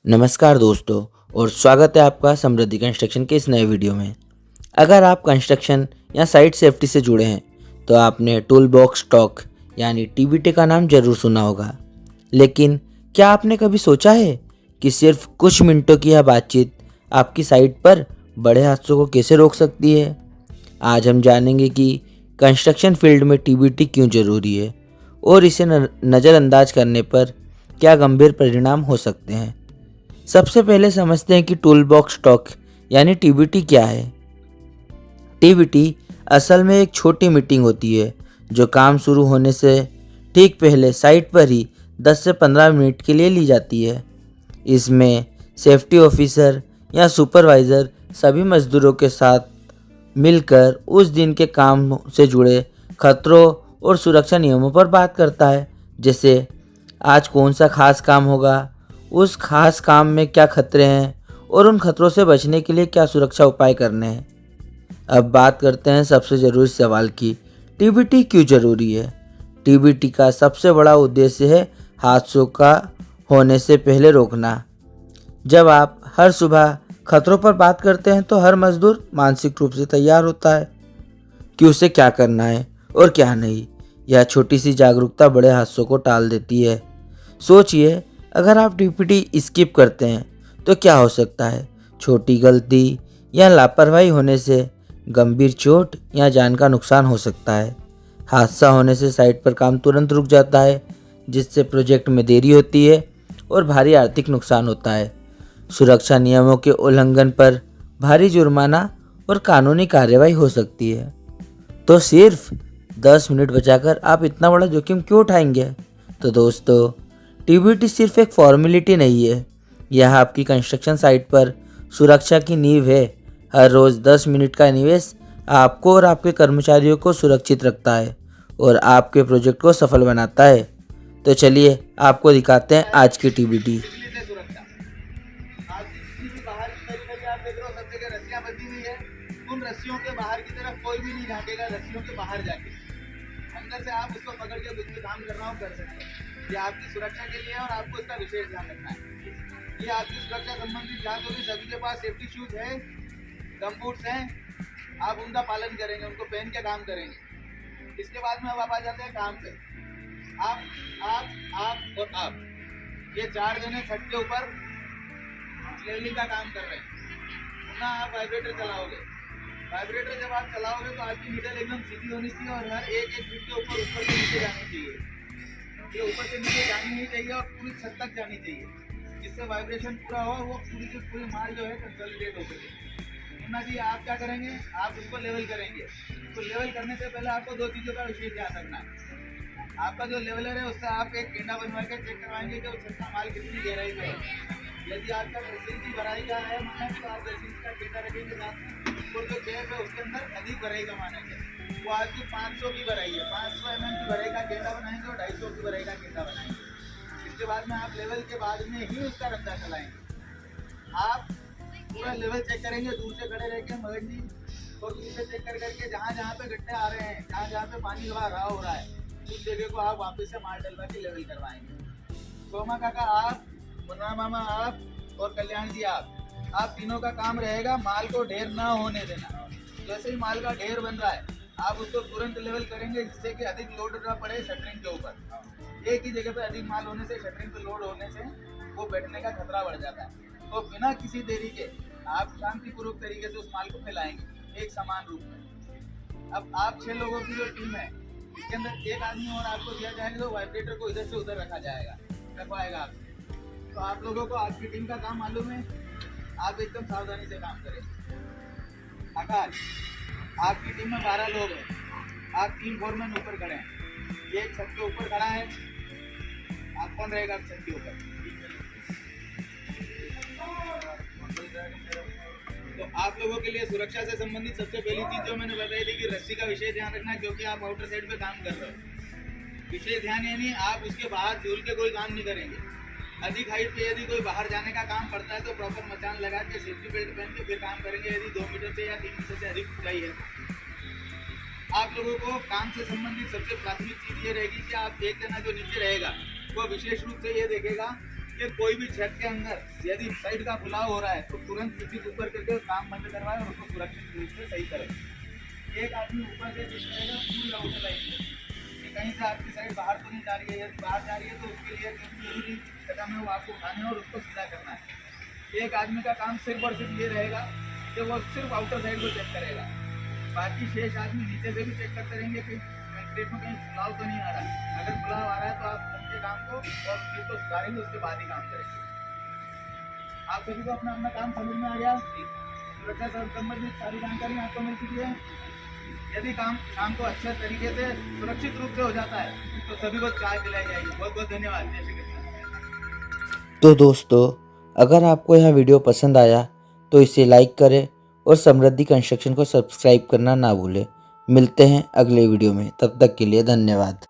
नमस्कार दोस्तों और स्वागत है आपका समृद्धि कंस्ट्रक्शन के इस नए वीडियो में। अगर आप कंस्ट्रक्शन या साइट सेफ्टी से जुड़े हैं तो आपने टूल बॉक्स टॉक यानी टीबीटी का नाम जरूर सुना होगा। लेकिन क्या आपने कभी सोचा है कि सिर्फ कुछ मिनटों की यह बातचीत आपकी साइट पर बड़े हादसों को कैसे रोक सकती है। आज हम जानेंगे कि कंस्ट्रक्शन फील्ड में टीबीटी क्यों ज़रूरी है और इसे नज़रअंदाज करने पर क्या गंभीर परिणाम हो सकते हैं। सबसे पहले समझते हैं कि टूल बॉक्स टॉक यानी टीबीटी क्या है। टीबीटी असल में एक छोटी मीटिंग होती है जो काम शुरू होने से ठीक पहले साइट पर ही 10 से 15 मिनट के लिए ली जाती है। इसमें सेफ्टी ऑफिसर या सुपरवाइज़र सभी मजदूरों के साथ मिलकर उस दिन के काम से जुड़े खतरों और सुरक्षा नियमों पर बात करता है। जैसे आज कौन सा खास काम होगा, उस खास काम में क्या खतरे हैं और उन खतरों से बचने के लिए क्या सुरक्षा उपाय करने हैं। अब बात करते हैं सबसे ज़रूरी सवाल की, टीबीटी क्यों ज़रूरी है। टीबीटी का सबसे बड़ा उद्देश्य है हादसों का होने से पहले रोकना। जब आप हर सुबह खतरों पर बात करते हैं तो हर मजदूर मानसिक रूप से तैयार होता है कि उसे क्या करना है और क्या नहीं। यह छोटी सी जागरूकता बड़े हादसों को टाल देती है। सोचिए, अगर आप टीपीटी स्किप करते हैं तो क्या हो सकता है। छोटी गलती या लापरवाही होने से गंभीर चोट या जान का नुकसान हो सकता है। हादसा होने से साइट पर काम तुरंत रुक जाता है, जिससे प्रोजेक्ट में देरी होती है और भारी आर्थिक नुकसान होता है। सुरक्षा नियमों के उल्लंघन पर भारी जुर्माना और कानूनी कार्रवाई हो सकती है। तो सिर्फ 10 मिनट बचाकर आप इतना बड़ा जोखिम क्यों उठाएंगे। तो दोस्तों, टीबीटी सिर्फ एक फॉर्मेलिटी नहीं है, यह आपकी कंस्ट्रक्शन साइट पर सुरक्षा की नींव है। हर रोज़ 10 मिनट का निवेश आपको और आपके कर्मचारियों को सुरक्षित रखता है और आपके प्रोजेक्ट को सफल बनाता है। तो चलिए आपको दिखाते हैं आज की टीबीटी। आप किसी भी बाहर की तरीके से आप देख रहे हो, सब जगह रस्सियां बंधी हुई है। उन रस्सियों के बाहर की तरफ कोई भी नहीं झांकेगा। रस्सियों के बाहर जाके अंदर से आप उसको पकड़ के कुछ भी काम कर रहा हो कर सकते हैं। ये आपकी सुरक्षा के लिए है और आपको इसका विशेष ध्यान रखना है। ये आपकी सुरक्षा संबंधित ध्यान होगी। सभी के पास सेफ्टी शूज है, गम बूट्स हैं, आप उनका पालन करेंगे, उनको पहन के काम करेंगे। इसके बाद में अब आप आ जाते हैं काम पे। आप और आप ये 4 जने छत के ऊपर लेवलिंग का काम कर रहे हैं ना। आप वाइब्रेटर चलाओगे। वाइब्रेटर जब आप चलाओगे तो आपकी नीडल एकदम सीधी होनी चाहिए और हर एक फीट के ऊपर ऊपर से नीचे जानी चाहिए। ये ऊपर से नीचे जानी नहीं चाहिए और पूरी छत तक जानी चाहिए, जिससे वाइब्रेशन पूरा हो, वो पूरी की पूरी माल जो है कंसोलिडेट हो सके। होना चाहिए। आप क्या करेंगे, आप उसको लेवल करेंगे। तो लेवल करने से पहले आपको 2 चीज़ों का विशेष ध्यान रखना है। आपका जो लेवलर है उससे आप एक गेंडा बनवा के चेक करवाएंगे कि उस छत का माल कितनी गहराई में है। यदि आपका 10 इंच की भराई का है माना तो आप 10 इंच का गेंडा रखेंगे साथ में, और जो गैप है उसके अंदर अधिक भराई का मानेंगे। वो आपकी 500 की भराई है, 500 mm की भराई का गेंडा बनाएंगे और 250 की भराई का गेंडा बनाएंगे। इसके बाद में आप लेवल के बाद में ही उसका रद्दा चलाएंगे। आप पूरा लेवल चेक करेंगे दूर से खड़े रह के मगर जी, और दूर से चेक करके जहाँ जहाँ पे गड्ढे आ रहे हैं, जहाँ जहाँ पे पानी रहा हो रहा है, उस जगह को आप वापस से माल डलवा के लेवल करवाएंगे। सोमा काका आप, मुन्ना मामा आप और कल्याण जी आप तीनों का काम रहेगा माल को ढेर ना होने देना। जैसे ही माल का ढेर बन रहा है आप उसको तुरंत लेवल करेंगे, जिससे कि अधिक लोड ना पड़े शटरिंग के ऊपर। एक ही जगह पे अधिक माल होने से शटरिंग पे लोड होने से वो बैठने का खतरा बढ़ जाता है। तो बिना किसी देरी के आप शांतिपूर्वक तरीके से उस माल को फैलाएंगे एक समान रूप में। अब आप 6 लोगों की जो टीम है, इसके अंदर एक आदमी और आपको दिया जाएगा, तो वाइब्रेटर को इधर से उधर रखा जाएगा, रखवाएगा आपसे। तो आप लोगों को आपकी टीम का काम मालूम है, आप एकदम सावधानी से काम करें। आकाश, आपकी टीम में 12 लोग हैं, आप 3 फोरमैन ऊपर खड़े हैं, एक छत के ऊपर खड़ा है। आप कौन रहेगा छत के ऊपर? तो आप लोगों के लिए सुरक्षा से संबंधित सबसे पहली चीज जो मैंने बताई थी कि रस्सी का विशेष ध्यान रखना, क्योंकि आप आउटर साइड पे काम कर रहे हो। विशेष ध्यान यानी आप उसके बाहर झूल के कोई काम नहीं करेंगे। अधिक हाइट पे यदि कोई बाहर जाने का काम पड़ता है तो प्रॉपर मचान लगा के सेफ्टी बेल्ट पहन के फिर काम करेंगे, यदि 2 मीटर से या 3 मीटर से अधिक ऊंचाई है। आप लोगों को काम से संबंधित सबसे प्राथमिक चीज ये रहेगी कि आप एक जना जो नीचे रहेगा वो विशेष रूप से ये देखेगा कि कोई भी छत के अंदर यदि साइड का खुलाव हो रहा है तो तुरंत किसी ऊपर करके काम बंद करवाए और उसको सुरक्षित रूप से सही करें। एक आदमी ऊपर से चेक करेगा पूरी आउटर लाइन से कि कहीं से आपकी साइड बाहर तो नहीं जा रही है, यदि बाहर जा रही है तो उसके लिए जरूरी कदम है वो आपको उठाने और उसको सीधा करना है। एक आदमी का काम सिर्फ और सिर्फ ये रहेगा कि वो सिर्फ आउटर साइड को चेक करेगा, बाकी शेष आदमी नीचे से भी चेक करते रहेंगे कि कंक्रीट में कहीं खुलाव तो नहीं आ रहा है। अगर खुलाव आ रहा है तो आप उनके काम को और उस चीज़ को सुधारेंगे, उसके बाद ही काम करेंगे। आप सभी को अपना अपना काम समझ में आ गया? सुरक्षा से संबंधित सारी जानकारी आपको मिल चुकी है। यदि काम को अच्छे तरीके से सुरक्षित रूप से हो जाता है तो सभी को चाय पिलाई जाएगी। बहुत बहुत धन्यवाद। जय श्री कृष्ण। तो दोस्तों, अगर आपको यह वीडियो पसंद आया तो इसे लाइक करें और समृद्धि कंस्ट्रक्शन को सब्सक्राइब करना ना भूलें। मिलते हैं अगले वीडियो में, तब तक के लिए धन्यवाद।